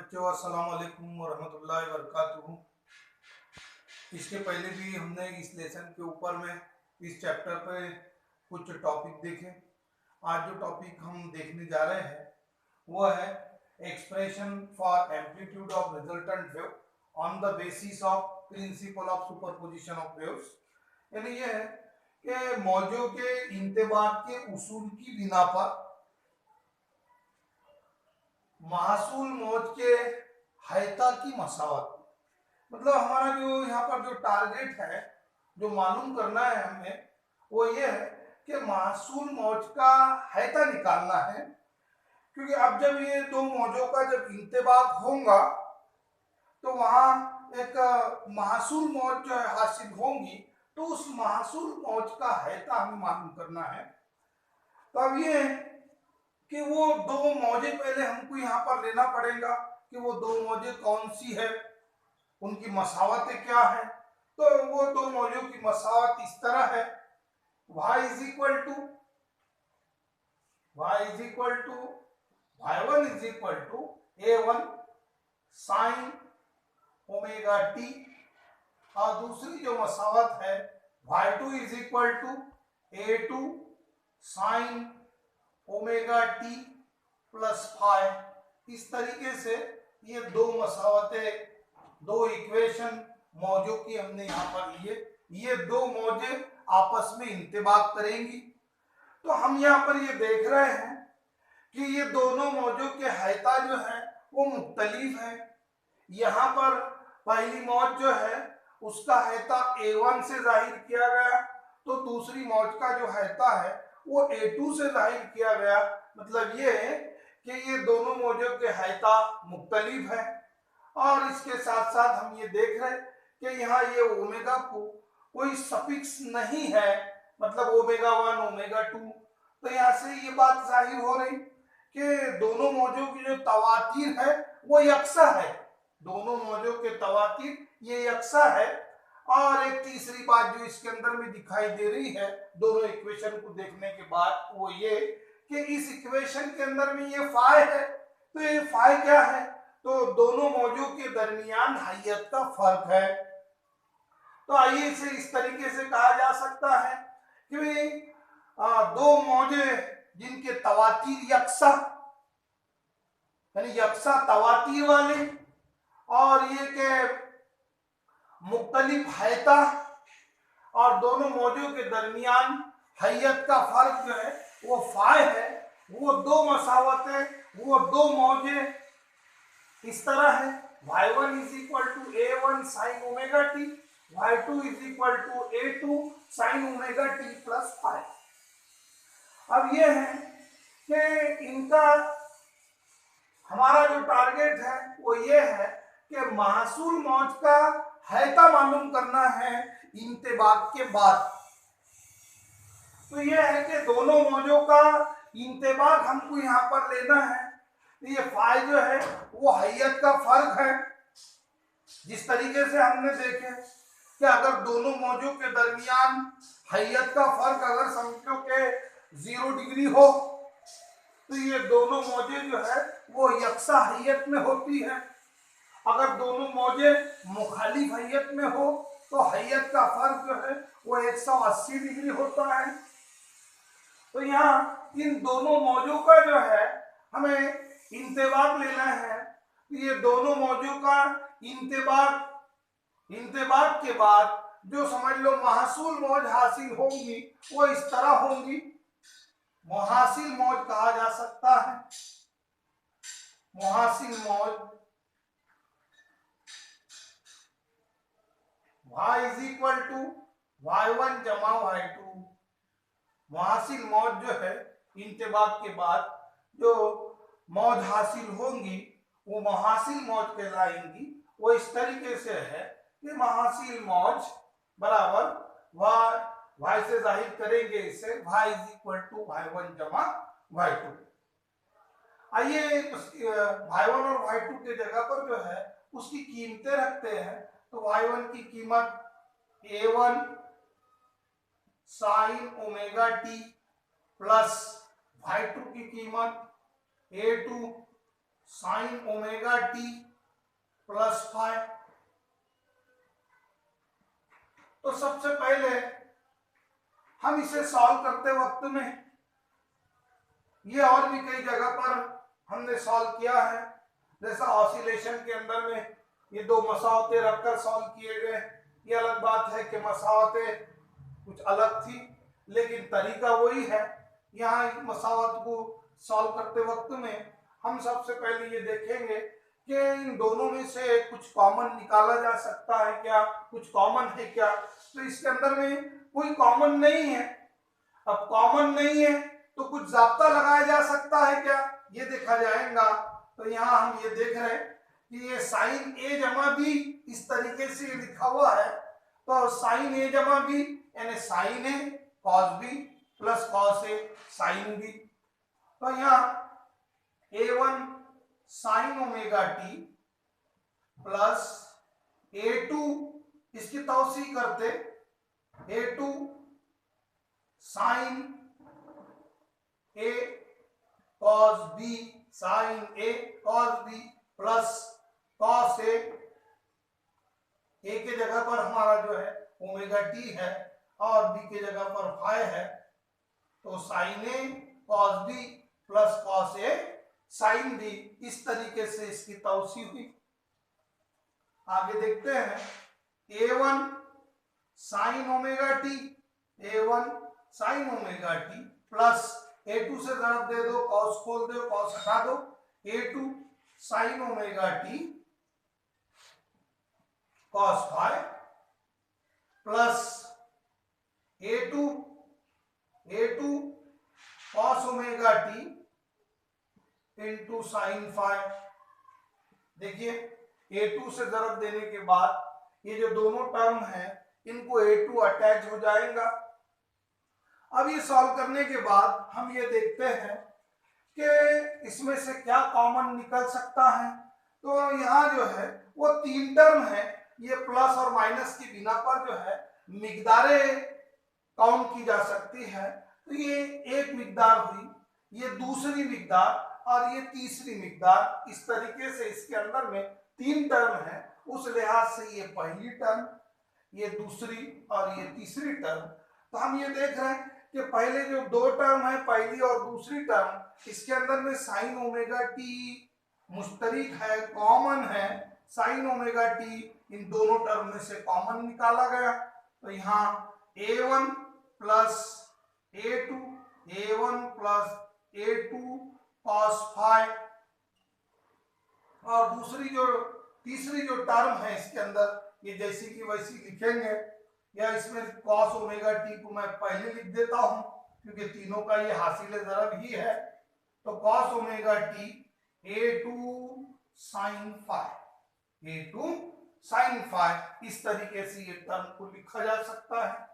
बच्चों, अस्सलाम वालेकुम वरहमतुल्लाहि वबरकातुहू। इसके पहले भी हमने इस लेसन के ऊपर में इस चैप्टर पे कुछ टॉपिक देखे। आज जो टॉपिक हम देखने जा रहे हैं वो है expression for amplitude of resultant wave on the basis of principle of superposition of waves. यानी ये है कि मौजों के इंतबाक के उसूल की बिना पर महासूल मौज के हैता की मसावत, मतलब हमारा जो यहाँ पर जो टारगेट है, जो मालूम करना है हमें, वो ये है कि महासूल मौज का हैता निकालना है। क्योंकि अब जब ये दो मौजों का जब इंतबाक होगा तो वहां एक महासूल मौज जो है हासिल होंगी, तो उस महासूल मौज का हैता हमें मालूम करना है। तो अब ये कि वो दो मौजें पहले हमको यहाँ पर लेना पड़ेगा कि वो दो मौजें कौन सी है, उनकी मसावतें क्या है। तो वो दो मौजों की मसावत इस तरह है, y is equal to y1 is equal to a1 sine omega t, और दूसरी जो मसावत है y2 is equal to a2 sine omega t plus five. इस तरीके से ये दो मसावतें, दो इक्वेशन मौजों की हमने यहाँ पर लिए। ये दो मौजें आपस में इंतबाक करेंगी। तो हम यहाँ पर ये देख रहे हैं कि ये दोनों मौजों के हैता जो है वो मुख्तलिफ है। यहाँ पर पहली मौज जो है उसका हैता A1 से जाहिर किया गया, तो दूसरी मौज का जो हैता है वो A2 से जाहिर किया गया। मतलब ये है कि ये दोनों मौजों के हैता मुख्तलिफ है। और इसके साथ साथ हम ये देख रहे हैं कि यहाँ ये ओमेगा को कोई सफिक्स नहीं है, मतलब ओमेगा 1 ओमेगा 2। तो यहाँ से ये बात जाहिर हो रही कि दोनों मौजों की जो तवातीर है वो यकसा है, दोनों मौजों के तवातीर ये यकसा है। और एक तीसरी बात जो इसके अंदर में दिखाई दे रही है दोनों इक्वेशन को देखने के बाद, वो ये कि इस इक्वेशन के अंदर में ये फाई है। तो ये फाई क्या है? तो दोनों मौजों के दरमियान हैयत का फर्क है। तो आइए इसे इस तरीके से कहा जा सकता है कि दो मौजे जिनके तवातीर यकसा, यानी यकसा तवातीर वाले, और ये के मुख्तलिफ हैता, और दोनों मौजों के दरमियान हैयत का फर्क जो है वो फाई है। वो दो मसावतें, वो दो मौजे इस तरह है, y1 is equal to a1 sine omega t, y2 is equal to a2 sine omega t plus five. अब ये है कि इनका हमारा जो टारगेट है वो ये है कि महासूल मौज का हैता मालूम करना है इंतबाक के बाद। तो ये है कि दोनों मौजों का इंतबाक हमको यहाँ पर लेना है। ये फाई जो है वो हैयत का फर्क है। जिस तरीके से हमने देखे कि अगर दोनों मौजों के दरमियान हैयत का फर्क अगर समझो के 0 डिग्री हो, तो ये दोनों मौजे जो है वो यकसा हैयत में होती है। अगर दोनों मौजे मुखालिफ हैयत में हो तो हैयत का फर्क जो है वो 180 डिग्री होता है। तो यहाँ इन दोनों मौजों का जो है हमें इंतबाक लेना है। ये दोनों मौजों का इंतबाक के बाद जो समझ लो महासूल मौज हासिल होंगी वो इस तरह होंगी। मुहासिल मौज कहा जा सकता है, मुहासिल मौज y is equal to y1 जमा y2। मुहासिल मौज जो है इंतबाक के बाद जो मौज हासिल होंगी वो मुहासिल मौज कहलाएंगी। वो इस तरीके से है कि मुहासिल मौज बराबर y से जाहिर करेंगे इसे, y is equal to y1 जमा y2। आइए y1 और y2 के जगह पर जो है उसकी कीमतें रखते हैं। तो y1 की कीमत a1 sine omega t plus y2 की कीमत a2 sine omega t plus five. तो सबसे पहले हम इसे सॉल्व करते वक्त में, ये और भी कई जगह पर हमने सॉल्व किया है, जैसा ऑसिलेशन के अंदर में ये दो मसावतें रखकर सॉल्व किए गए। ये अलग बात है कि मसावतें कुछ अलग थी, लेकिन तरीका वही है। यहाँ मसावत को सॉल्व करते वक्त में हम सबसे पहले ये देखेंगे कि इन दोनों में से कुछ कॉमन निकाला जा सकता है क्या, कुछ कॉमन है क्या। तो इसके अंदर में कोई कॉमन नहीं है। अब कॉमन नहीं है तो कुछ जाब्ता लगाया जा सकता है क्या, ये देखा जाएगा। तो यहाँ हम ये देख रहे हैं कि ये साइन ए जमा बी इस तरीके से लिखा हुआ है। तो साइन ए जमा बी यानी sign A cos B plus cos A sine B. तो यहाँ A1 sine omega t plus A2 इसकी तौसी करते A2 sign A cos B sign A cos B plus cos A के जगह पर हमारा जो है ओमेगा टी है और बी के जगह पर फाई है। तो sign A cos B plus cos A sine B, इस तरीके से इसकी तौसी हुई। आगे देखते हैं A1 sine omega t, A1 sine omega t plus A2 से ज़रब दे दो, कॉस खोल दो, कॉस हटा दो, A2 sine omega t cos phi plus A2 cos omega t into sine phi. देखिए A2 से ज़रब देने के बाद ये जो दोनों टर्म है इनको A2 अटैच हो जाएगा। अब ये सॉल्व करने के बाद हम ये देखते हैं कि इसमें से क्या कॉमन निकल सकता है। तो यहाँ जो है वो तीन टर्म है, ये प्लस और माइनस की बिना पर जो है मिकदारें काउंट की जा सकती है। तो ये एक मिकदार हुई, ये दूसरी मिकदार और ये तीसरी मिकदार। इस तरीके से इसके अंदर में तीन टर्म है, उस लिहाज से ये पहली टर्म, ये दूसरी और ये तीसरी टर्म। तो हम ये देख रहे हैं कि पहले जो दो टर्म है, पहली और दूसरी टर्म, इसके अंदर में साइन ओमेगा टी मुश्तरिक है, कॉमन है। साइन ओमेगा टी इन दोनों टर्म में से कॉमन निकाला गया। तो यहाँ A1 plus A2 A1 plus A2 cos phi, और दूसरी जो तीसरी जो टर्म है इसके अंदर ये जैसी की वैसी लिखेंगे, या इसमें कॉस ओमेगा टी को मैं पहले लिख देता हूं क्योंकि तीनों का ये हासिल ज़रब ही है। तो cos omega t A2 sine phi, A2 sine phi, इस तरीके से ये टर्म को लिखा जा सकता है।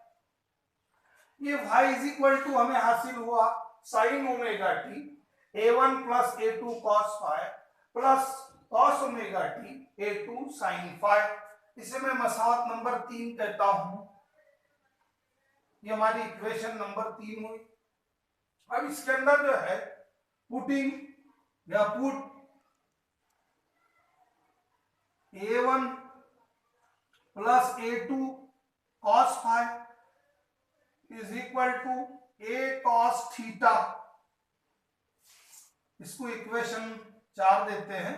ये y इज इक्वल टू हमें हासिल हुआ sine omega t A1 plus A2 cos phi plus cos omega t A2 sine phi. इसे मैं मसावत नंबर 3 कहता हूं। ये हमारी इक्वेशन नंबर 3 हुई। अब इसके अंदर जो है पुटिंग या put A1 plus A2 cos phi is equal to A cos theta, इसको इक्वेशन 4 देते हैं,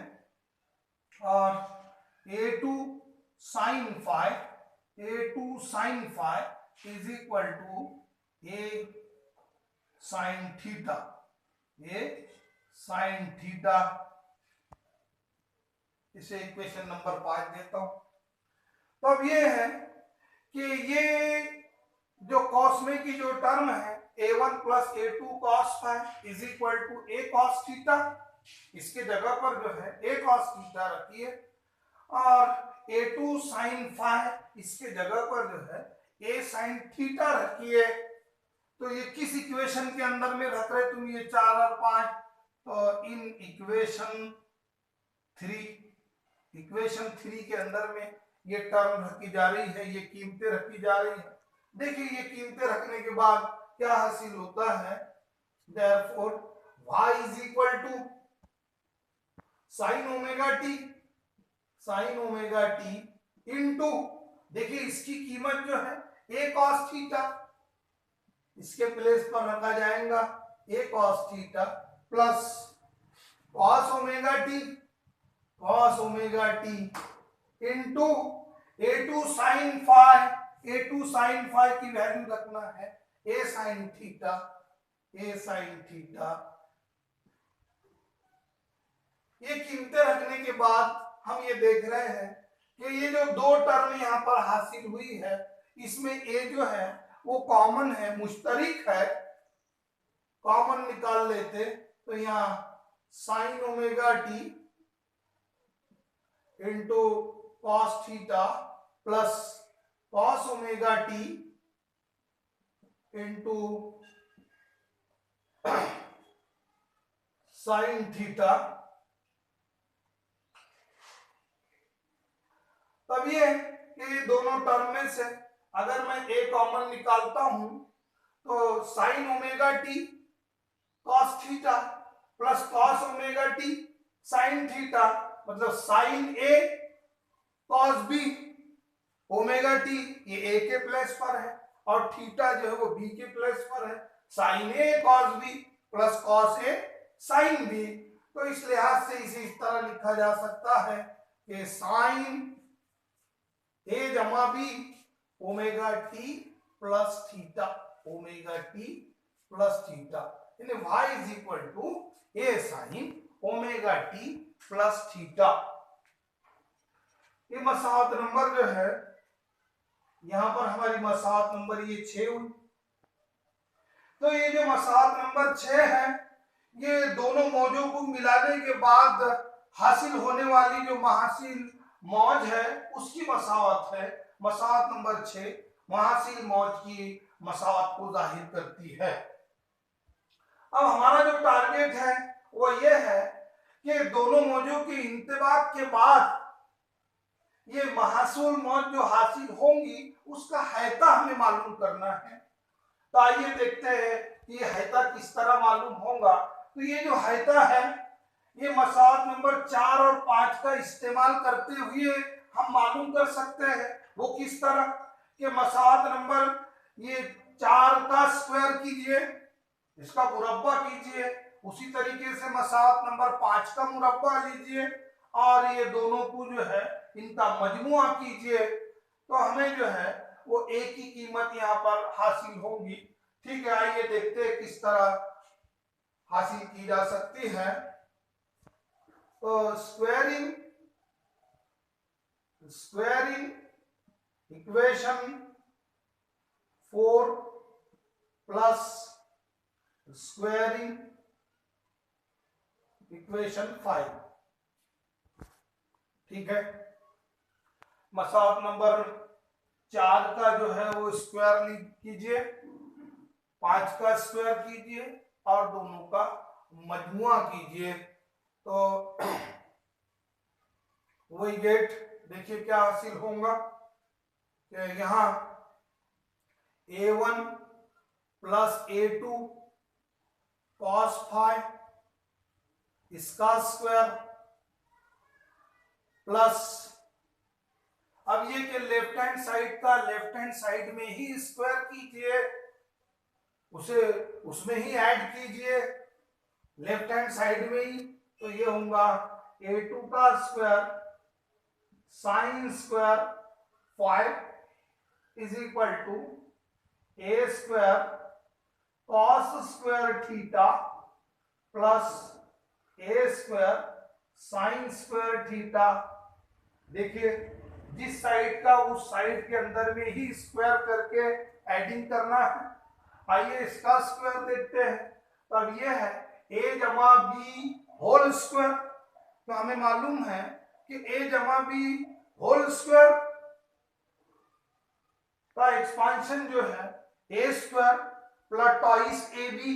और A2 sine phi, A2 sine phi is equal to A sine theta, A sine theta. इसे इक्वेशन नंबर 5 देता हूं। तो अब ये है कि ये जो कॉस में की जो टर्म है A1 plus A2 cos phi is equal to A cos theta, इसके जगह पर जो है A कॉस थीटा रखिए, और A2 साइन फाई इसके जगह पर जो है A साइन थीटा रखिए। तो ये किस इक्वेशन के अंदर में रख रहे तुम, ये 4 और 5, तो इन इक्वेशन 3 के अंदर में ये टर्म रखी जा रही है, ये कीमतें रखी जा रही है। देखिए ये कीमतें रखने के बाद क्या हासिल होता है, therefore y is equal to sine omega t, sine omega t into, देखिए इसकी कीमत जो है ए कॉस थीटा, इसके प्लेस पर रखा जाएगा A cos theta plus cos omega t, cos omega t into A two sine phi, A two sine phi की वैल्यू रखना है A sine theta, A sine theta. ये कीमतें रखने के बाद हम ये देख रहे हैं कि ये जो दो टर्म यहाँ पर हासिल हुई है इसमें ए जो है वो कॉमन है, मुश्तरिक है, कॉमन निकाल लेते तो यहाँ sign omega t into cos theta plus cos omega t into sine theta. तब ये कि दोनों टर्म में से अगर मैं ए कॉमन निकालता हूं तो sign omega t cos theta plus cos omega t sine theta, मतलब साइन ए कॉस बी, ओमेगा टी ये ए के प्लेस पर है और थीटा जो है वो बी के प्लेस पर है, sign A cos B plus cos A sine B. तो इस लिहाज से इसे इस तरह लिखा जा सकता है कि साइन ए जमा B omega t plus theta, omega t plus theta, यानी y is equal to A sine omega t plus theta. ये मसावत नंबर जो है यहां पर हमारी मसावत नंबर ये 6 हुई। तो ये जो मसावत नंबर 6 है ये दोनों मौजों को मिलाने के बाद हासिल होने वाली जो महासिल मौज है उसकी मसावत है। मसावत नंबर 6 महासिल मौज की मसावत को जाहिर करती है। अब हमारा जो टारगेट है वो ये है कि दोनों मौजों के इंतबाक के बाद ये महासूल मौज जो हासिल होंगी उसका हैता हमें मालूम करना है। तो आइए देखते हैं कि ये हैता किस तरह मालूम होगा। तो ये जो हैता है ये मसावत नंबर 4 और 5 का इस्तेमाल करते हुए हम मालूम कर सकते हैं। वो किस तरह के मसावत नंबर ये 4 का स्क्वायर कीजिए, इसका मुरब्बा कीजिए, उसी तरीके से मसावत नंबर 5 का मुरब्बा लीजिए और ये दोनों को जो है इनका मजमुआ कीजिए तो हमें जो है वो ए की कीमत यहाँ पर हासिल होगी। ठीक है, आइए देखते हैं किस तरह हासिल की जा सकती है। तो squaring equation 4 plus squaring equation 5। ठीक है, मसावत नंबर 4 का जो है वो स्क्वायर कीजिए, 5 का स्क्वायर कीजिए और दोनों का मजमुआ कीजिए तो वही गेट देखिए क्या हासिल होगा कि यहाँ a1 plus a2 cos phi इसका स्क्वायर प्लस अब ये कि लेफ्ट हैंड साइड का लेफ्ट हैंड साइड में ही स्क्वायर कीजिए, उसे उसमें ही ऐड कीजिए लेफ्ट हैंड साइड में ही। तो ये होगा a2 का square sine square 5 is equal to A square cos square theta plus A square sine square theta. देखिए जिस साइड का उस साइड के अंदर में ही स्क्वायर करके एडिंग करना है। आइए इसका स्क्वायर देखते हैं। तब ये है a जमा बी होल स्क्वायर। तो हमें मालूम है कि a जमा बी होल स्क्वायर का एक्सपांशन जो है a square plus twice A B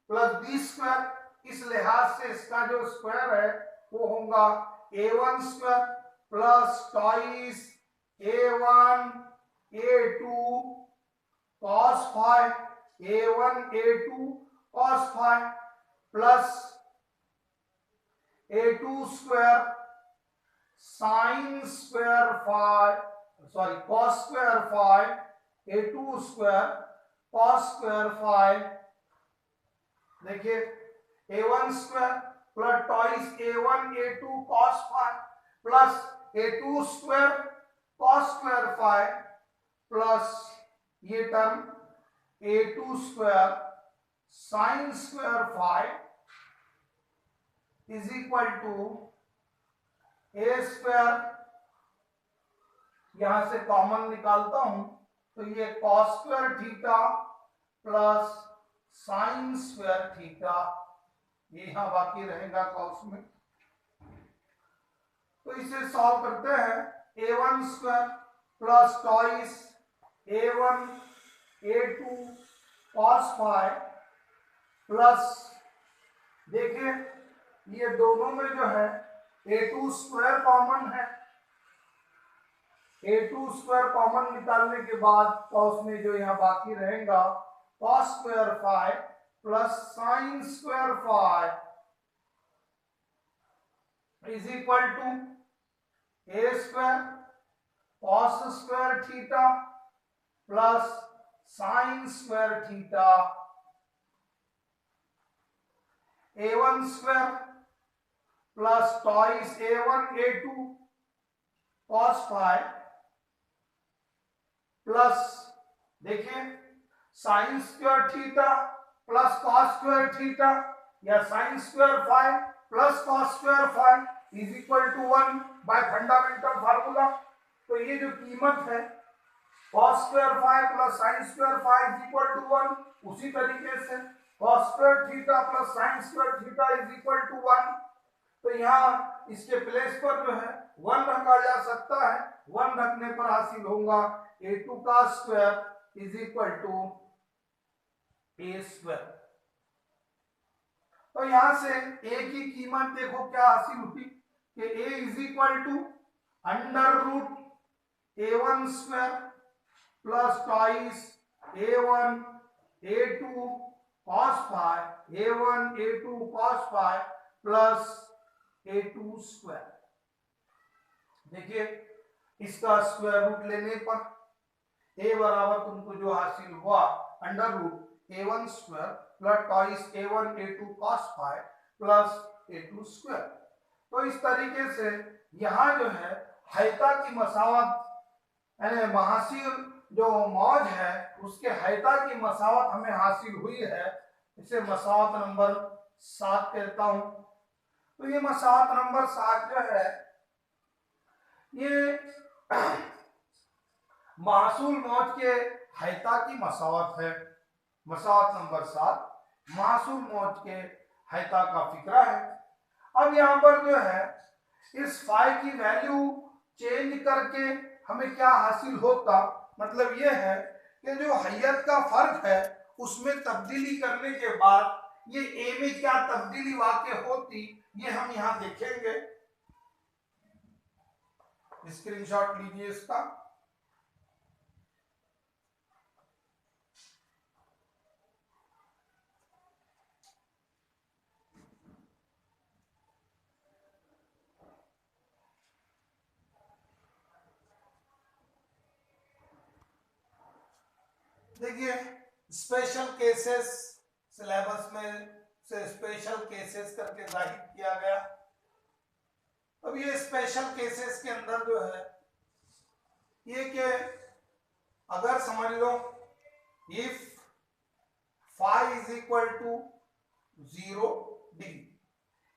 plus B square, इस लिहाज से इसका जो स्क्वायर है वो होगा a1 square plus twice a1 a2 cos phi a1 a2 cos phi plus A2 square sine square phi sorry cos square phi A2 square cos square phi, देखिए A1 square plus twice A1 A2 cos five plus A2 square cos square phi plus ये term A2 square sine square phi is equal to A square, यहां से common निकालता हूं तो ये cos square theta plus sine square theta, ये यहां बाकी रहेगा कॉस में। तो इसे सॉल्व करते हैं। A1 square plus twice A1 A2 cos five plus, देखिए ये दोनों में जो है A2 स्क्वायर कॉमन है, A2 स्क्वायर कॉमन निकालने के बाद कॉस में जो यहाँ बाकी रहेगा cos square phi plus sine square phi is equal to A square cos square theta plus sine square theta, A1 square plus twice A1 A2 cos five plus, देखिए sine square theta plus cos square theta या sine square phi plus cos square phi is equal to 1 by fundamental formula. तो ये जो कीमत है cos square phi plus sine square phi is equal to 1, उसी तरीके से cos square theta plus sine square theta is equal to 1। तो यहाँ इसके प्लेस पर जो है 1 रखा जा सकता है, 1 रखने पर हासिल होगा A2 का square is equal to A square. तो यहां से A की कीमत देखो क्या हासिल हुई कि A is equal to under root A1 square plus twice A1 A2 cos five A1 A2 cos five plus A2 square. देखिए इसका स्क्वायर रूट लेने पर A बराबर तुमको जो हासिल हुआ under root A1 square plus twice A1 A2 cos five plus A2 square. तो इस तरीके से यहाँ जो है हैता की मसावत यानी महासीर जो मौज है उसके हैता की मसावत हमें हासिल हुई है, इसे मसावत नंबर 7 कहता हूं। तो ये मसावत नंबर 7 जो है ये मासूल मौज के हैता की मसावत है। मसावत नंबर 7 मासूल मौज के हैता का फिक्रा है। अब यहाँ पर जो है इस फाई की वैल्यू चेंज करके हमें क्या हासिल होता, मतलब ये है कि जो हैयत का फर्क है उसमें तब्दीली करने के बाद ये ए में क्या तब्दीली वाक़ई होती ये हम यहाँ देखेंगे। स्क्रीनशॉट लीजिए इसका। देखिए स्पेशल केसेस सिलेबस में से स्पेशल केसेस करके जाहिर किया गया। अब ये स्पेशल केसेस के अंदर जो है ये कि अगर समझ लो if phi is equal to 0 degree,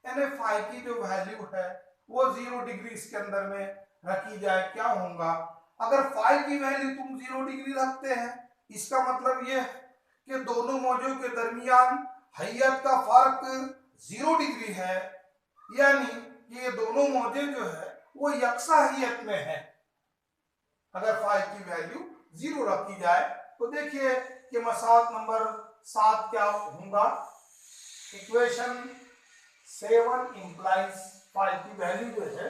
यानी फाई की जो वैल्यू है वो 0 डिग्री इसके अंदर में रखी जाए, क्या होगा अगर फाई की वैल्यू तुम 0 डिग्री रखते हैं, इसका मतलब ये है कि दोनों मौजों के दरमियान हैयत का फर्क 0 डिग्री है, यानी कि ये दोनों मौजे जो है वो यकसा हैयत में है अगर फाई की वैल्यू 0 रखी जाए। तो देखिए कि मसावत नंबर 7 क्या होगा। इक्वेशन 7 इंप्लाइज फाई की वैल्यू जो है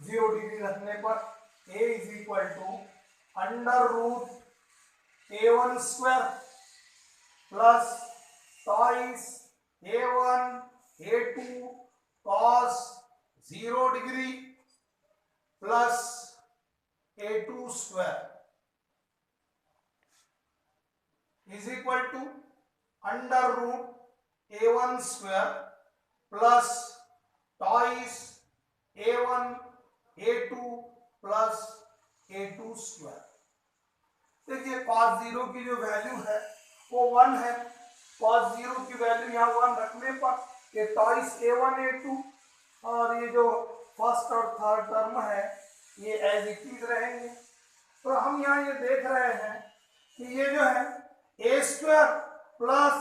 0 डिग्री रखने पर a is equal to under root A1 square plus twice A1 A2 cos 0 degree plus A2 square is equal to under root A1 square plus twice A1 A2 plus A2 square. देखिए cos 0 की जो value है वो 1 है। cos 0 की value यहाँ 1 रखने पर ये टॉइस A1 A2 और ये जो फर्स्ट और थर्ड टर्म है ये एज इट इज रहेंगे। तो हम यहाँ ये देख रहे हैं कि ये जो है A square plus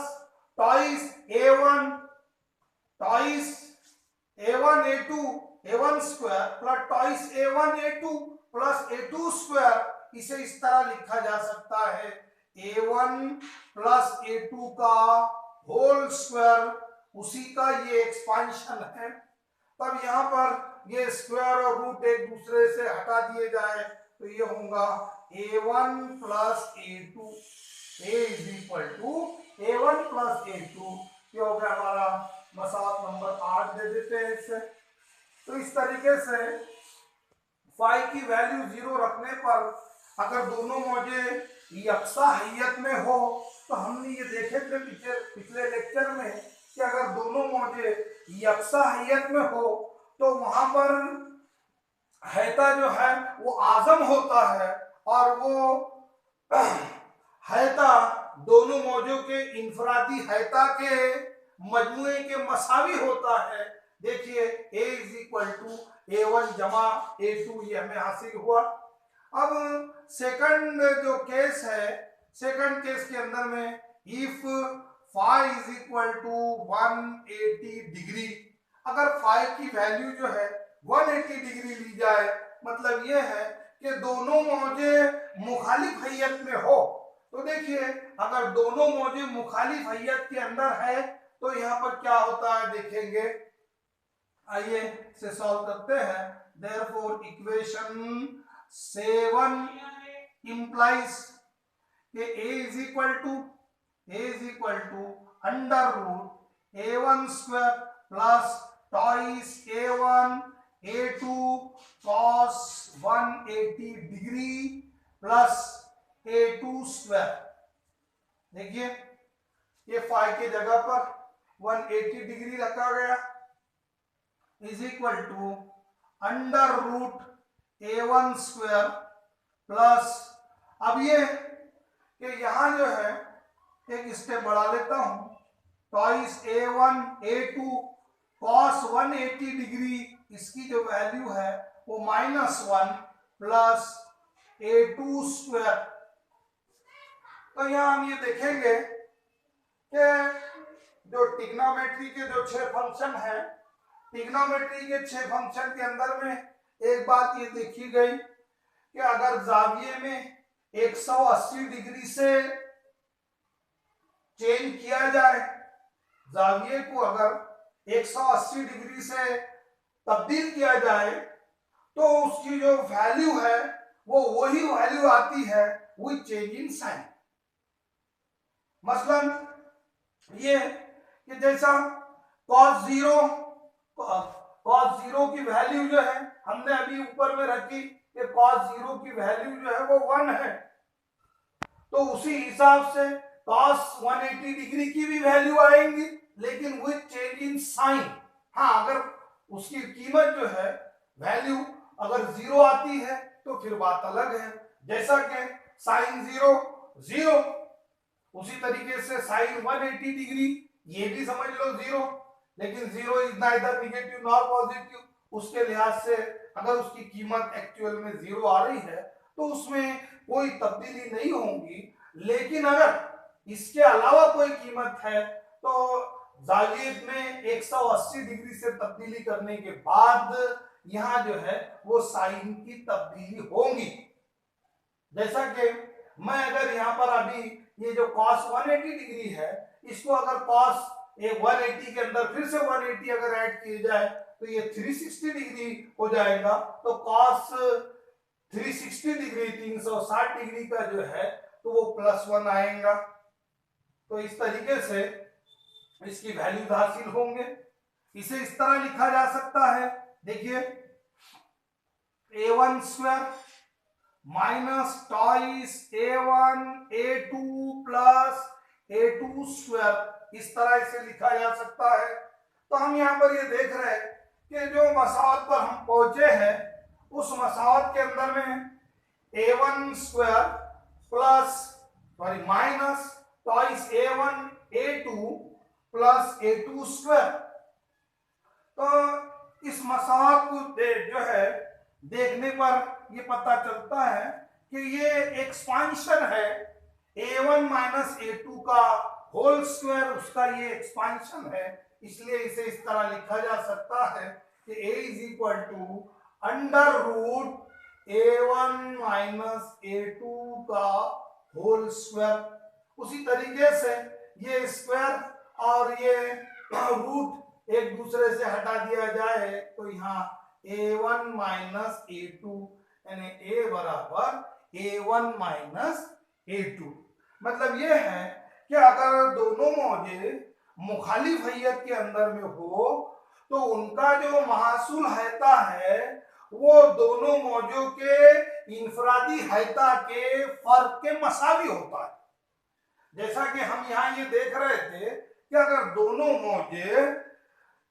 twice A1 A1 square plus twice A1 A2 plus A2 square, इसे इस तरह लिखा जा सकता है A1 प्लस A2 का होल स्क्वायर, उसी का ये एक्सपांशन है। तब यहाँ पर ये स्क्वायर और रूट एक दूसरे से हटा दिए जाए तो ये होगा A1 plus A2, A is equal to A1 plus A2। ये हो गया हमारा मसाला नंबर 8 दे देते हैं इसे। तो इस तरीके से फाई की वैल्यू 0 रखने पर अगर दोनों मौजे यकसा हैयत में हो, तो हमने ये देखे थे पिछले लेक्चर में कि अगर दोनों मौजे यकसा हैयत में हो तो वहां पर हैता जो है वो आजम होता है और वो हैता दोनों मौजों के इनफरादी हैता के मजमुए के मसावी होता है। देखिए A is equal to A1 जमा A2 ये हमें हासिल हुआ। अब सेकंड जो केस है, सेकंड केस के अंदर में if phi is equal to 180 degree, अगर फाई की वैल्यू जो है 180 डिग्री ली जाए, मतलब ये है कि दोनों मौजे मुखालिफ हैयत में हो। तो देखिए अगर दोनों मौजे मुखालिफ हैयत के अंदर है तो यहाँ पर क्या होता है देखेंगे, आइए से सॉल्व करते हैं। देयरफॉर इक्वेशन 7 implies कि A is equal to under root A1 square plus twice A1 A2 cos 180 degree plus A2 square. देखिए ये फाई के जगह पर 180 डिग्री रखा गया is equal to under root A1 square plus, अब ये कि यहां जो है एक स्टेप बढ़ा लेता हूं, toys A1 A2 cos 180 degree, इसकी जो वैल्यू है वो -1 प्लस A2 स्क्वायर। तो यहां हम ये देखेंगे कि जो ट्रिग्नोमेट्री के जो 6 फंक्शन है, ट्रिग्नोमेट्री के 6 फंक्शन के अंदर में एक बात ये देखी गई कि अगर जाविये में 180 डिग्री से चेंज किया जाए, जाविये को अगर 180 डिग्री से तब्दील किया जाए तो उसकी जो वैल्यू है वो वही वैल्यू आती है विद चेंज इन साइन। मसलन ये कि जैसा cos 0 की वैल्यू जो है हमने अभी ऊपर में रखी कि cos 0 की वैल्यू जो है वो 1 है, तो उसी हिसाब से cos 180 डिग्री की भी वैल्यू आएंगी लेकिन विद चेंज इन साइन। हाँ, अगर उसकी कीमत जो है वैल्यू अगर 0 आती है तो फिर बात अलग है, जैसा कि साइन 0 0, उसी तरीके से साइन 180 डिग्री ये भी समझ लो 0, लेकिन 0 is neither negative nor positive, उसके लिहाज से अगर उसकी कीमत एक्चुअल में 0 आ रही है तो उसमें कोई तब्दीली नहीं होगी। लेकिन अगर इसके अलावा कोई कीमत है तो जाविये में 180 डिग्री से तब्दीली करने के बाद यहां जो है वो साइन की तब्दीली होगी। जैसा कि मैं अगर यहाँ पर अभी ये जो cos 180 डिग्री है, इसको अगर cos 180 के अंदर फिर से 180 अगर ऐड किए जाए तो ये 360 डिग्री हो जाएगा। तो cos 360 डिग्री 360 डिग्री का जो है तो वो +1 आएगा। तो इस तरीके से इसकी वैल्यू हासिल होंगे। इसे इस तरह लिखा जा सकता है, देखिए a1 square minus twice a1 a2 plus a2 square, इस तरह इसे लिखा जा सकता है। तो हम यहाँ पर ये देख रहे हैं कि जो मसावत पर हम पहुंचे हैं उस मसावत के अंदर में a1 square plus sorry minus twice a1 a2 plus a2 square. तो इस मसावत को जो है देखने पर ये पता चलता है कि ये एक्सपांशन है a1 माइनस a2 का होल स्क्वायर, उसका ये एक्सपांशन है, इसलिए इसे इस तरह लिखा जा सकता है कि a is equal to under root a1 minus a2 का होल स्क्वायर। उसी तरीके से ये स्क्वायर और ये रूट एक दूसरे से हटा दिया जाए तो यहाँ a1 माइनस a2 यानी a बराबर a1 माइनस a2। मतलब ये है कि अगर दोनों मौजे मुखालिफ हैयत के अंदर में हो तो उनका जो महासूल हैता है वो दोनों मौजों के इनफरादी हैता के फर्क के मसावी होता है। जैसा कि हम यहाँ ये देख रहे थे कि अगर दोनों मौजे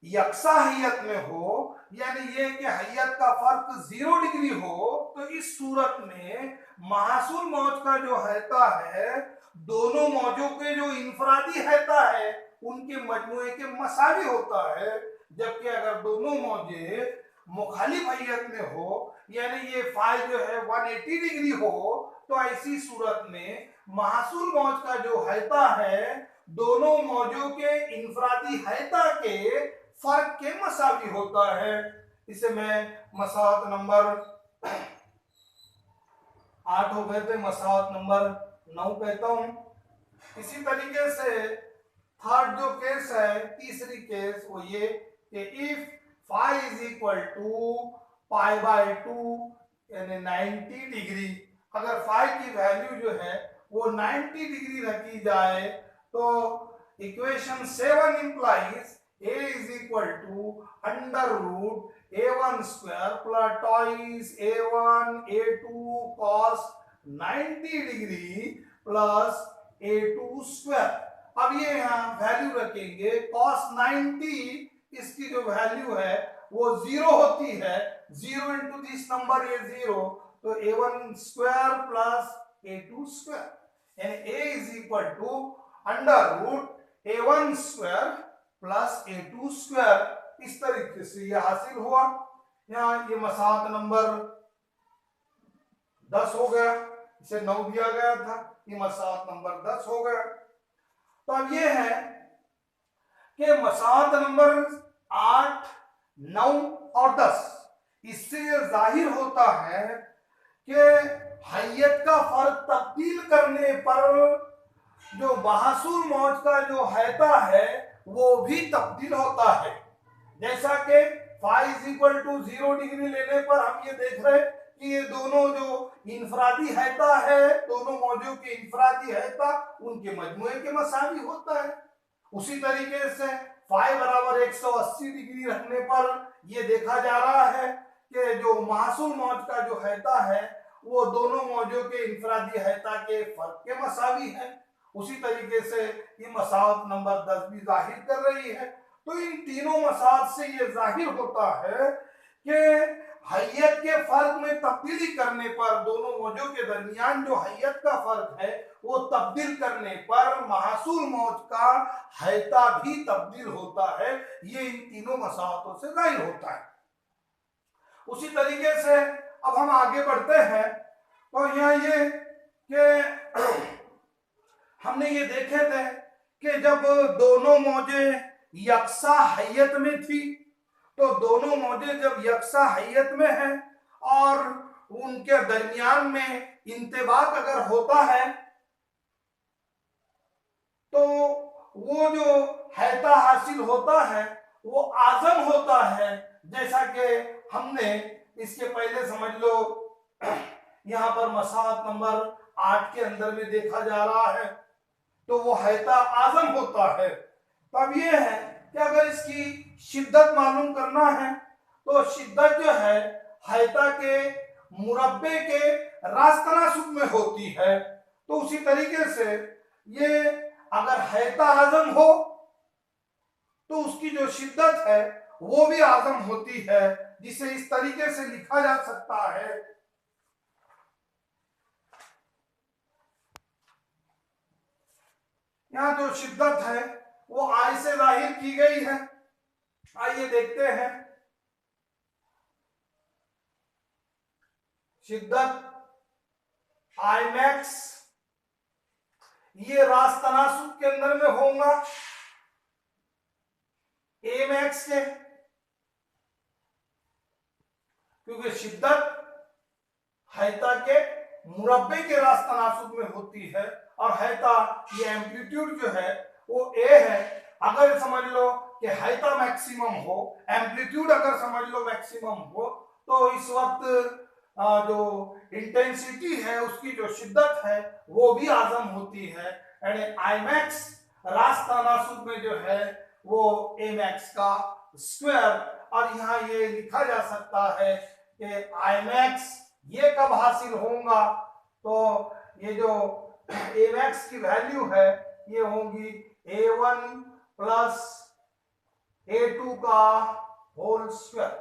यकसा हैयत में हो, यानी ये कि हैयत का फर्क 0 डिग्री हो, तो इस सूरत में महासूल मौज का जो हैता है दोनों मौजों के जो इनफरादी हैता है उनके मजमुए के मसावी होता है। जबकि अगर दोनों मौजे मुखालिफ हैयत में हो, यानी ये फाई जो है 180 डिग्री हो, तो ऐसी सूरत में महासूल मौज का जो हैता है दोनों मौजों के इनफरादी हैता के फर्क के मसावी होता है। इसे मैं मसावत नंबर 8 हो गए थे, मसावत नंबर 9 कहता हूं। इसी तरीके से थर्ड जो केस है, तीसरी केस वो ये कि if phi is equal to pi by 2 यानी 90 डिग्री, अगर फाई की वैल्यू जो है वो 90 डिग्री रखी जाए तो equation 7 implies a is equal to under root a1 square plus twice a1 a2 cos 90 degree plus a2 square. अब ये यहाँ वैल्यू रखेंगे cos 90, इसकी जो वैल्यू है वो 0 होती है, 0 इंटू दिस नंबर ये 0, तो a1 square plus a2 square यानी a is equal to under root a1 square plus a2 square. इस तरीके से ये हासिल हुआ। यहाँ ये मसावत नंबर 10 हो गया, इसे 9 दिया गया था, ये मसावत नंबर 10 हो गया। तो अब ये है कि मसावत नंबर 8, 9 और 10, इससे ये जाहिर होता है कि हैयत का फर्क तब्दील करने पर जो महासूल मौज का जो हैता है वो भी तब्दील होता है। जैसा कि phi is equal to 0 degree लेने पर हम ये देख रहे हैं कि ये दोनों जो इनफरादी हैता है, दोनों मौजों के इनफरादी हैता उनके मजमुए के मसावी होता है। उसी तरीके से फाई बराबर 180 डिग्री रखने पर यह देखा जा रहा है कि जो महासूल मौज का जो हैता है वो दोनों मौजों के इनफरादी हैता के फर्क के मसावी है। उसी तरीके से ये मसावत नंबर 10 भी जाहिर कर रही है। तो इन तीनों मसावत से ये जाहिर होता है कि हैयत के फर्क में तब्दीली करने पर दोनों मौजों के दरमियान जो हैयत का फर्क है वो तब्दील करने पर महासूल मौज का हैता भी तब्दील होता है। ये इन तीनों मसावतों से जाहिर होता है। उसी तरीके से अब हम आगे बढ़ते हैं और यहाँ ये कि हमने ये देखे थे कि जब दोनों मौजे यकसा हैयत में थी, तो दोनों मौजे जब यकसा हैयत में हैं और उनके दरमियान में इंतबाक अगर होता है तो वो जो हैता हासिल होता है वो आजम होता है। जैसा कि हमने इसके पहले समझ लो यहाँ पर मसावत नंबर 8 के अंदर में देखा जा रहा है, तो वो हैता आजम होता है। तब ये है कि अगर इसकी शिद्दत मालूम करना है तो शिद्दत जो है हैता के मुरब्बे के रास तनासुब में होती है। तो उसी तरीके से ये अगर हैता आजम हो तो उसकी जो शिद्दत है वो भी आजम होती है, जिसे इस तरीके से लिखा जा सकता है। यहाँ जो शिद्दत है वो आई से जाहिर की गई है। आइए देखते हैं। शिद्दत आई मैक्स ये रास तनासुब के अंदर में होगा ए मैक्स के, क्योंकि शिद्दत हैता के मुरब्बे के रास तनासुब में होती है और हैता ये एम्पलीट्यूड जो है वो ए है। अगर समझ लो कि हैता मैक्सिमम हो, एम्पलीट्यूड अगर समझ लो मैक्सिमम हो, तो इस वक्त जो इंटेंसिटी है उसकी जो शिद्दत है वो भी आजम होती है। यानी आई मैक्स रास तनासुब में जो है वो ए मैक्स का स्क्वायर। और यहाँ ये लिखा जा सकता है कि आई मैक्स ये कब हासिल होगा, तो ये जो ए मैक्स की वैल्यू है ये होगी a1 प्लस a2 का whole square,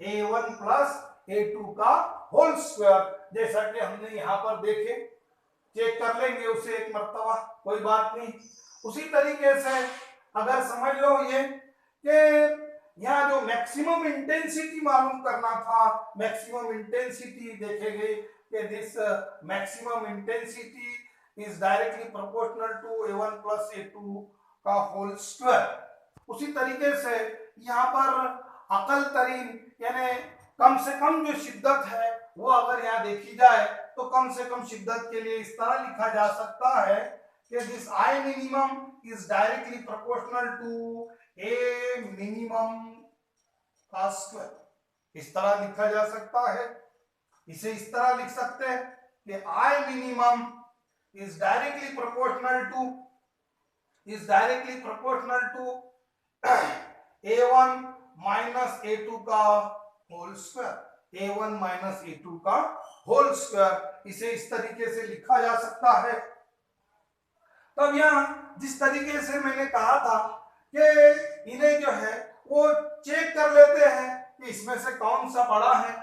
a1 plus a2 का होल स्क्वायर। जैसा कि हमने यहाँ पर देखे, चेक कर लेंगे उसे एक मर्तबा, कोई बात नहीं। उसी तरीके से अगर समझ लो ये कि यहाँ जो मैक्सिमम इंटेंसिटी मालूम करना था, मैक्सिमम इंटेंसिटी देखेंगे कि this maximum intensity is directly proportional to a1 plus a2 का होल स्क्वायर। उसी तरीके से यहाँ पर अकल तरीन यानी कम से कम जो शिद्दत है वो अगर यहाँ देखी जाए तो कम से कम शिद्दत के लिए इस तरह लिखा जा सकता है कि this I minimum is directly proportional to A minimum का स्क्वायर। इस तरह लिखा जा सकता है। इसे इस तरह लिख सकते हैं कि I minimum is directly proportional to a1 minus a2 का whole square, a1 minus a2 का होल स्क्वायर। इसे इस तरीके से लिखा जा सकता है। तब यहाँ जिस तरीके से मैंने कहा था कि इन्हें जो है वो चेक कर लेते हैं कि इसमें से कौन सा बड़ा है।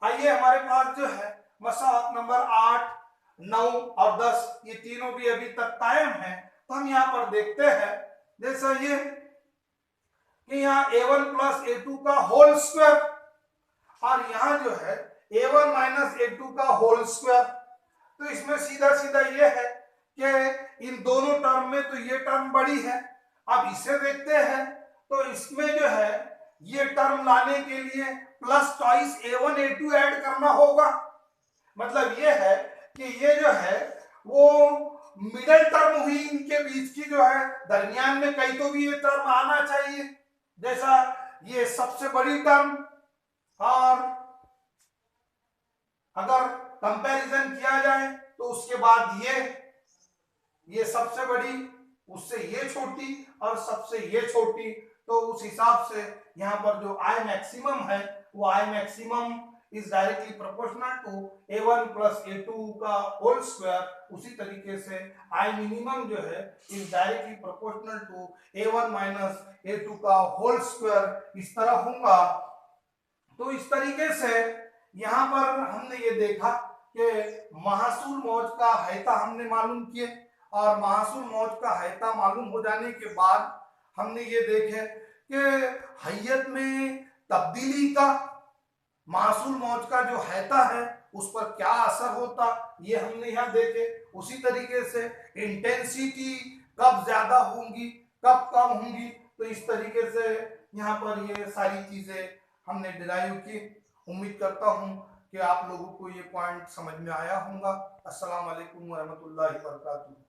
आइए हमारे पास जो है मसला नंबर 8, 9 और 10 ये तीनों भी अभी तक कायम है। तो हम यहाँ पर देखते हैं जैसा ये कि यहाँ a1 प्लस a2 का होल स्क्वायर और यहाँ जो है a1 माइनस a2 का होल स्क्वायर। तो इसमें सीधा सीधा ये है कि इन दोनों टर्म में तो ये टर्म बड़ी है। अब इसे देखते हैं तो इसमें जो है ये टर्म लाने के लिए plus twice a1 a2 add करना होगा। मतलब ये है कि ये जो है वो मिडिल टर्म हुई, इनके बीच की जो है दरमियान में कहीं तो भी ये टर्म आना चाहिए। जैसा ये सबसे बड़ी टर्म, और अगर कंपैरिजन किया जाए तो उसके बाद ये सबसे बड़ी, उससे ये छोटी और सबसे ये छोटी। तो उस हिसाब से यहाँ पर जो आई मैक्सिमम है वो I maximum is directly proportional to a1 plus a2 का होल स्क्वायर। उसी तरीके से आई मिनिमम जो है is directly proportional to a1 minus a2 का होल स्क्वायर। इस तरह होगा। तो इस तरीके से यहाँ पर हमने ये देखा कि महासूल मौज का हैता हमने मालूम किए, और महासूल मौज का हैता मालूम हो जाने के बाद हमने ये देखे कि हैयत में तब्दीली का महासूल मौज का जो हैता है उस पर क्या असर होता, ये हमने यहाँ देखे। उसी तरीके से इंटेंसिटी कब ज्यादा होंगी कब कम होंगी, तो इस तरीके से यहाँ पर ये सारी चीजें हमने डिराइव की। उम्मीद करता हूँ कि आप लोगों को ये पॉइंट समझ में आया होगा। अस्सलाम वालेकुम रहमतुल्लाहि व बरकातुहू।